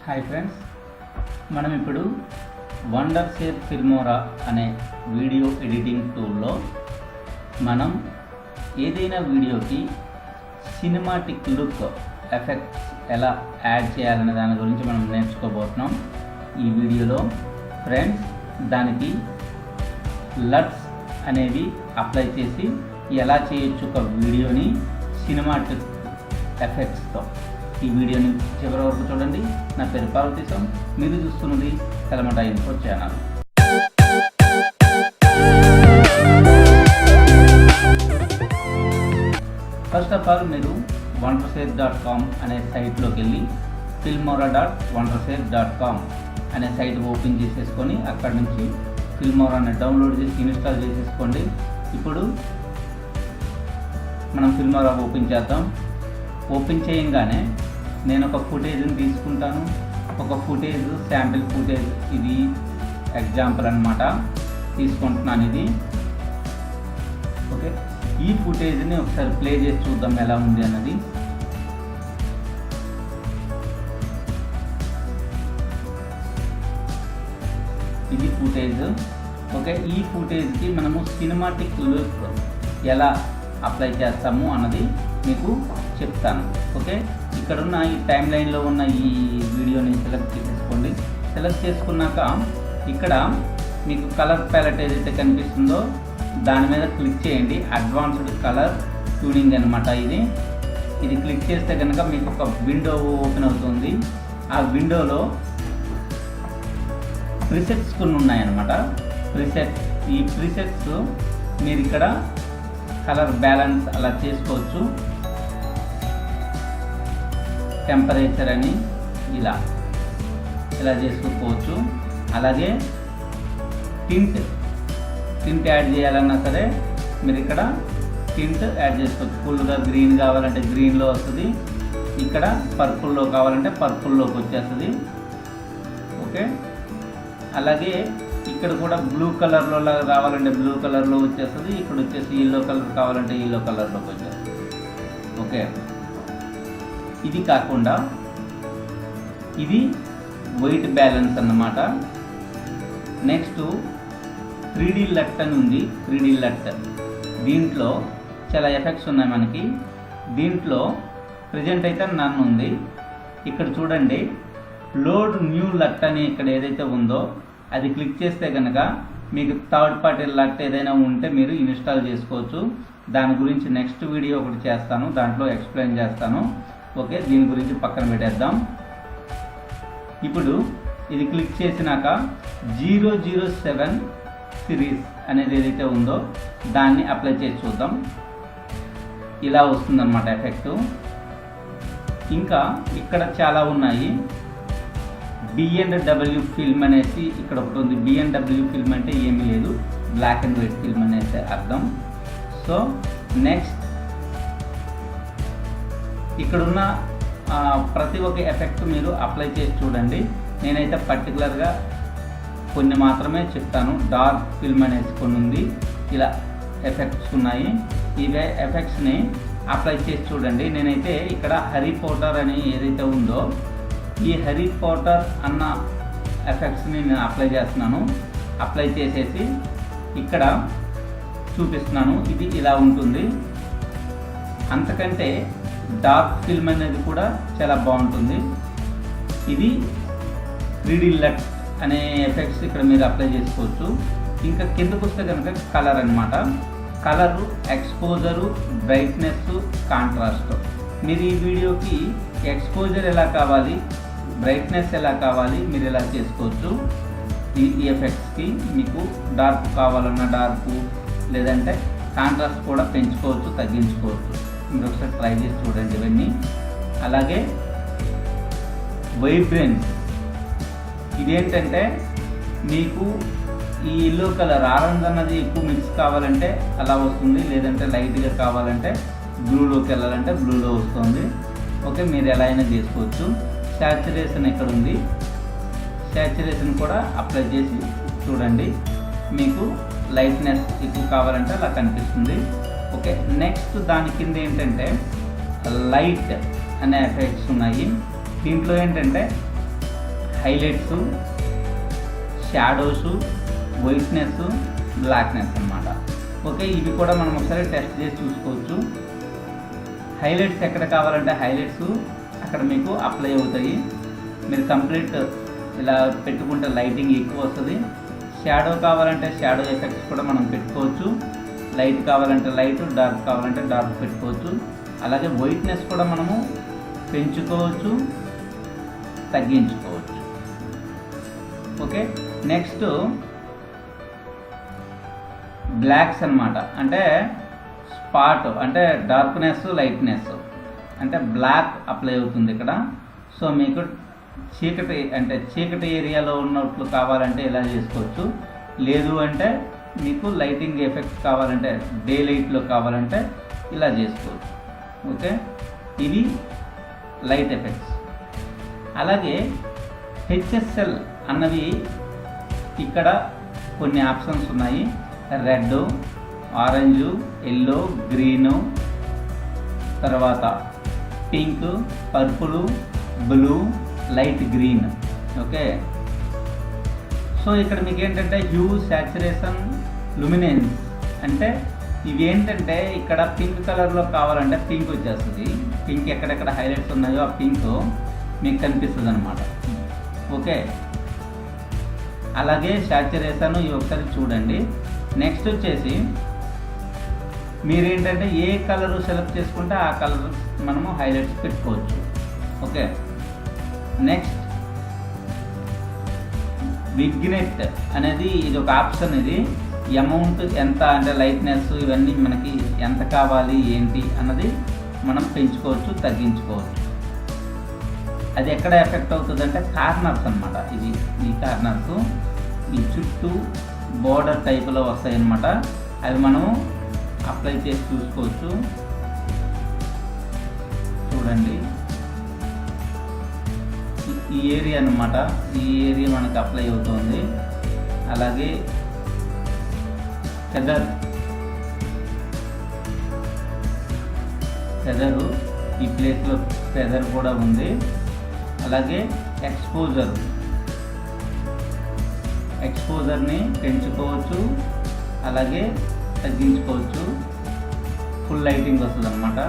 Hi friends, మనం ఇప్పుడు వండర్షేర్ Filmora అనే వీడియో ఎడిటింగ్ టూల్లో మనం ఏదైనా వీడియోకి సినిమాటిక్ లుక్ ఎఫెక్ట్స్ ఎలా యాడ్ చేయాలనే దాని గురించి మనం నేర్చుకోబోతున్నాం ఈ వీడియోలో. ఫ్రెండ్స్, దానికి లట్స్ అనేవి అప్లై చేసి ఎలా చేయొచ్చు ఒక వీడియోని సినిమాటిక్ ఎఫెక్ట్స్తో. ఈ వీడియోని చివరి వరకు చూడండి. నా పేరు పార్వతీశం, మీరు చూస్తున్నది Kalamata info channel. First of all మీరు wondershare.com అనే సైట్లోకి వెళ్ళి filmora.wondershare.com అనే సైట్ ఓపెన్ చేసేసుకొని అక్కడ నుంచి ఫిల్మోరాని డౌన్లోడ్ చేసి ఇన్స్టాల్ చేసేసుకోండి. ఇప్పుడు మనం ఫిల్మోరా ఓపెన్ చేద్దాం. ఓపెన్ చేయంగానే నేను ఒక ఫుటేజ్ని తీసుకుంటాను. ఒక ఫుటేజ్, శాంపిల్ ఫుటేజ్, ఇది ఎగ్జాంపుల్ అన్నమాట, తీసుకుంటున్నాను ఇది. ఓకే, ఈ ఫుటేజ్ని ఒకసారి ప్లే చేసి చూద్దాం ఎలా ఉంది అన్నది. ఇది ఫుటేజ్. ఓకే, ఈ ఫుటేజ్కి మనము సినిమాటిక్ లుక్ ఎలా అప్లై చేస్తాము అన్నది మీకు చెప్తాను. ఓకే, ఇక్కడున్న ఈ టైం లైన్లో ఉన్న ఈ వీడియోని సెలెక్ట్ చేసేసుకోండి. సెలెక్ట్ చేసుకున్నాక ఇక్కడ మీకు కలర్ ప్యాలెట్ ఏదైతే కనిపిస్తుందో దాని మీద క్లిక్ చేయండి. అడ్వాన్స్డ్ కలర్ ట్యూనింగ్ అనమాట ఇది క్లిక్ చేస్తే కనుక మీకు ఒక విండో ఓపెన్ అవుతుంది. ఆ విండోలో ప్రిసెట్స్ కొన్ని ఉన్నాయన్నమాట. ఈ ప్రిసెట్స్ మీరు ఇక్కడ కలర్ బ్యాలెన్స్ అలా చేసుకోవచ్చు. టెంపరేచర్ అని ఇలా చేసుకోవచ్చు. అలాగే టింట్ యాడ్ చేయాలన్నా సరే మీరు ఇక్కడ టింట్ యాడ్ చేసుకోవచ్చు. ఫుల్గా గ్రీన్ కావాలంటే గ్రీన్లో వస్తుంది, ఇక్కడ పర్పుల్లో కావాలంటే పర్పుల్లోకి వచ్చేస్తుంది. ఓకే, అలాగే ఇక్కడ కూడా బ్లూ కలర్లో రావాలంటే బ్లూ కలర్లో వచ్చేస్తుంది. ఇక్కడ వచ్చేసి ఎల్లో కలర్ కావాలంటే ఎల్లో కలర్లోకి వచ్చేస్తుంది. ఓకే, ఇది కాకుండా ఇది వైట్ బ్యాలెన్స్ అన్నమాట. నెక్స్ట్ 3D లట్ అని ఉంది. 3D లట్, దీంట్లో చాలా ఎఫెక్ట్స్ ఉన్నాయి మనకి. దీంట్లో ప్రజెంట్ అయితే నన్ను ఉంది. ఇక్కడ చూడండి, లోడ్ న్యూ లట్ అని ఇక్కడ ఏదైతే ఉందో అది క్లిక్ చేస్తే కనుక మీకు థర్డ్ పార్టీ లట్ ఏదైనా ఉంటే మీరు ఇన్స్టాల్ చేసుకోవచ్చు. దాని గురించి నెక్స్ట్ వీడియో ఒకటి చేస్తాను, దాంట్లో ఎక్స్ప్లెయిన్ చేస్తాను. ఓకే, దీని గురించి పక్కన పెట్టేద్దాం. ఇప్పుడు ఇది క్లిక్ చేసినాక 007 సిరీస్ అనేది ఏదైతే ఉందో దాన్ని అప్లై చేసి చూద్దాం. ఇలా వస్తుందన్నమాట ఎఫెక్టు. ఇంకా ఇక్కడ చాలా ఉన్నాయి. B&W ఫిల్మ్ అనేసి ఇక్కడ ఒకటి ఉంది. B&W ఫిల్మ్ అంటే ఏమీ లేదు, బ్లాక్ అండ్ వైట్ ఫిల్మ్ అనేసి అర్థం. సో నెక్స్ట్ ఇక్కడున్న ప్రతి ఒక్క ఎఫెక్ట్ మీరు అప్లై చేసి చూడండి. నేనైతే పర్టికులర్గా కొన్ని మాత్రమే చెప్తాను. డార్క్ ఫిల్మ్ అనేసి కొన్ని ఉంది, ఇలా ఎఫెక్ట్స్ ఉన్నాయి. ఇవే ఎఫెక్ట్స్ని అప్లై చేసి చూడండి. నేనైతే ఇక్కడ హ్యారీ పాటర్ అని ఏదైతే ఉందో ఈ హ్యారీ పాటర్ అన్న ఎఫెక్ట్స్ని నేను అప్లై చేస్తున్నాను. అప్లై చేసేసి ఇక్కడ చూపిస్తున్నాను. ఇది ఇలా ఉంటుంది. అంతకంటే డార్క్ ఫిల్మ్ అనేది కూడా చాలా బాగుంటుంది. ఇది 3D లట్ అనే ఎఫెక్ట్స్ ఇక్కడ మీరు అప్లై చేసుకోవచ్చు. ఇంకా కిందకు వస్తే కనుక కలర్ అనమాట. Colour, exposure, brightness, contrast. మీరు ఈ వీడియోకి ఎక్స్పోజర్ ఎలా కావాలి, బ్రైట్నెస్ ఎలా కావాలి మీరు ఎలా చేసుకోవచ్చు. ఈ ఎఫెక్ట్స్కి మీకు డార్క్ కావాలన్నా డార్క్, లేదంటే కాంట్రాస్ట్ కూడా పెంచుకోవచ్చు, తగ్గించుకోవచ్చు. మీరు ఒకసారి ట్రై చేసి చూడండి ఇవన్నీ. అలాగే వైబ్రెన్స్, ఇదేంటంటే మీకు ఈ ఎల్లో కలర్, ఆరెంజ్ అన్నది ఎక్కువ మిక్స్ కావాలంటే అలా వస్తుంది, లేదంటే లైట్గా కావాలంటే బ్లూలోకి వెళ్ళాలంటే బ్లూలో వస్తుంది. ఓకే, మీరు ఎలా అయినా చేసుకోవచ్చు. శాచురేషన్ ఎక్కడ ఉంది, శాచురేషన్ కూడా అప్లై చేసి చూడండి. మీకు లైట్నెస్ ఎక్కువ కావాలంటే అలా కనిపిస్తుంది. ఓకే, నెక్స్ట్ దాని కింద ఏంటంటే లైట్ అనే ఎఫెక్ట్స్ ఉన్నాయి. దీంట్లో ఏంటంటే హైలైట్స్, షాడోస్, వైట్నెస్, బ్లాక్నెస్ అన్నమాట. ఓకే, ఇవి కూడా మనం ఒకసారి టెస్ట్ చేసి చూసుకోవచ్చు. హైలైట్స్ ఎక్కడ కావాలంటే హైలైట్స్ అక్కడ మీకు అప్లై అవుతాయి. మీరు కంప్లీట్ ఇలా పెట్టుకుంటే లైటింగ్ ఎక్కువ వస్తుంది. షాడో కావాలంటే షాడో ఎఫెక్ట్స్ కూడా మనం పెట్టుకోవచ్చు. లైట్ కావాలంటే లైట్, డార్క్ కావాలంటే డార్క్ పెట్టుకోవచ్చు. అలాగే వైట్నెస్ కూడా మనము పెంచుకోవచ్చు, తగ్గించుకోవచ్చు. ఓకే, నెక్స్ట్ బ్లాక్స్ అన్నమాట. అంటే స్పాట్ అంటే డార్క్నెస్, లైట్నెస్ అంటే బ్లాక్ అప్లై అవుతుంది ఇక్కడ. సో మీకు చీకటి ఏరియాలో ఉన్నట్లు కావాలంటే ఇలా చేసుకోవచ్చు. లేదు అంటే మీకు లైటింగ్ ఎఫెక్ట్స్ కావాలంటే డే లైట్లో కావాలంటే ఇలా చేసుకోవచ్చు. ఓకే, ఇవి లైట్ ఎఫెక్ట్స్. అలాగే హెచ్ఎస్ఎల్ అన్నవి ఇక్కడ కొన్ని ఆప్షన్స్ ఉన్నాయి. రెడ్, ఆరెంజ్, ఎల్లో, గ్రీను, తర్వాత pink, purple, blue, light green. Okay, so ఇక్కడ మీకు ఏంటంటే హ్యూ, సాచురేషన్, లుమినెన్స్ అంటే ఇవి ఏంటంటే ఇక్కడ పింక్ కలర్లో కావాలంటే పింక్ వచ్చేస్తుంది. పింక్ ఎక్కడెక్కడ హైలైట్స్ ఉన్నాయో ఆ పింక్ మీకు కనిపిస్తుంది అనమాట. ఓకే, అలాగే సాచురేషన్ ఇవి ఒకసారి చూడండి. నెక్స్ట్ వచ్చేసి మీరేంటంటే ఏ కలర్ సెలెక్ట్ చేసుకుంటే ఆ కలర్ మనము హైలైట్స్ పెట్టుకోవచ్చు. ఓకే, నెక్స్ట్ విగ్నెట్ అనేది ఇది ఒక ఆప్షన్. ఇది అమౌంట్ ఎంత అంటే లైట్నెస్ ఇవన్నీ మనకి ఎంత కావాలి ఏంటి అన్నది మనం పెంచుకోవచ్చు, తగ్గించుకోవచ్చు. అది ఎక్కడ ఎఫెక్ట్ అవుతుంది అంటే కార్నర్స్ అన్నమాట. ఈ కార్నర్స్ ఈ చుట్టూ బోర్డర్ టైపులో వస్తాయి అన్నమాట. అవి మనము అప్లై చేసి చూసుకోవచ్చు. చూడండి, ఈ ఏరియా అన్నమాట. ఈ ఏరియా మనకు అప్లై అవుతుంది. అలాగే ఫెదరు ఈ ప్లేస్లో ఫెదర్ కూడా ఉంది. అలాగే ఎక్స్పోజర్ని పెంచుకోవచ్చు, అలాగే తగ్గించుకోవచ్చు. ఫుల్ లైటింగ్ వస్తుంది అన్నమాట.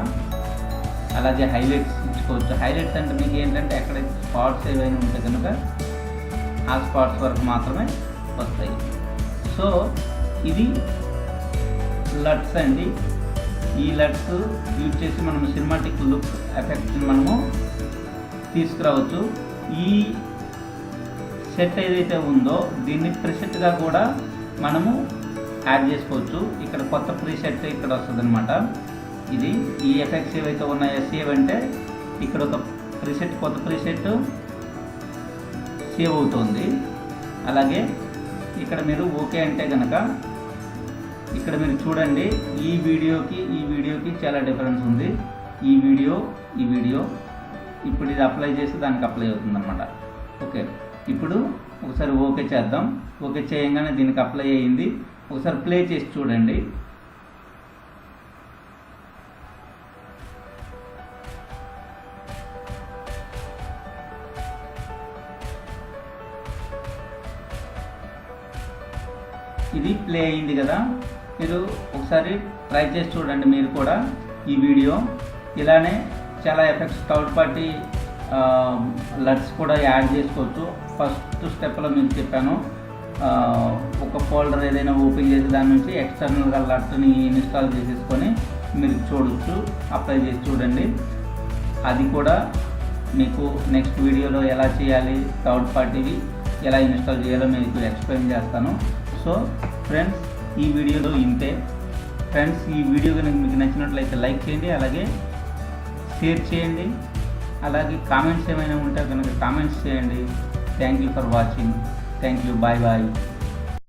అలాగే హైలైట్స్ ఇచ్చుకోవచ్చు. హైలైట్స్ అంటే మీకు ఏంటంటే ఎక్కడ స్పాట్స్ ఏవైనా ఉంటే కనుక ఆ స్పాట్స్ వరకు మాత్రమే వస్తాయి. సో ఇది లట్స్ అండి. ఈ లట్స్ యూజ్ చేసి మనం సినిమాటిక్ లుక్ ఎఫెక్ట్ని మనము తీసుకురావచ్చు. ఈ సెట్ ఏదైతే ఉందో దీన్ని ప్రీసెట్గా కూడా మనము యాడ్ చేసుకోవచ్చు. ఇక్కడ కొత్త ప్రీసెట్ ఇక్కడ వస్తుంది అనమాట. ఇది ఈ ఎఫెక్ట్స్ ఏవైతే ఉన్నాయో సేవ్ అంటే ఇక్కడ ఒక ప్రీసెట్, కొత్త ప్రీసెట్ సేవ్ అవుతుంది. అలాగే ఇక్కడ మీరు ఓకే అంటే కనుక ఇక్కడ మీరు చూడండి, ఈ వీడియోకి చాలా డిఫరెన్స్ ఉంది. ఈ వీడియో ఇప్పుడు ఇది అప్లై చేసి దానికి అప్లై అవుతుంది అనమాట. ఓకే, ఇప్పుడు ఒకసారి ఓకే చేద్దాం. ఓకే చేయగానే దీనికి అప్లై అయ్యింది. ఒకసారి ప్లే చేసి చూడండి. ఇది ప్లే అయింది కదా. మీరు ఒకసారి ట్రై చేసి చూడండి మీరు కూడా. ఈ వీడియో ఇలానే చాలా ఎఫెక్ట్స్ థర్డ్ పార్టీ లట్స్ కూడా యాడ్ చేసుకోవచ్చు. ఫస్ట్ స్టెప్లో మీకు చెప్పాను, ఒక ఫోల్డర్ ఏదైనా ఓపెన్ చేసి దాని నుంచి ఎక్స్టర్నల్గా లట్ని ఇన్స్టాల్ చేసేసుకొని మీరు చూడవచ్చు. అప్లై చేసి చూడండి. అది కూడా మీకు నెక్స్ట్ వీడియోలో ఎలా చేయాలి, థర్డ్ పార్టీవి ఎలా ఇన్స్టాల్ చేయాలో మీకు ఎక్స్ప్లెయిన్ చేస్తాను. సో ఫ్రెండ్స్, ఈ వీడియోలో ఇంతే. ఫ్రెండ్స్, ఈ వీడియో కనుక మీకు నచ్చినట్లయితే లైక్ చేయండి, అలాగే షేర్ చేయండి, అలాగే కామెంట్స్ ఏమైనా ఉంటే కనుక కామెంట్స్ చేయండి. Thank you for watching. Thank you. Bye bye.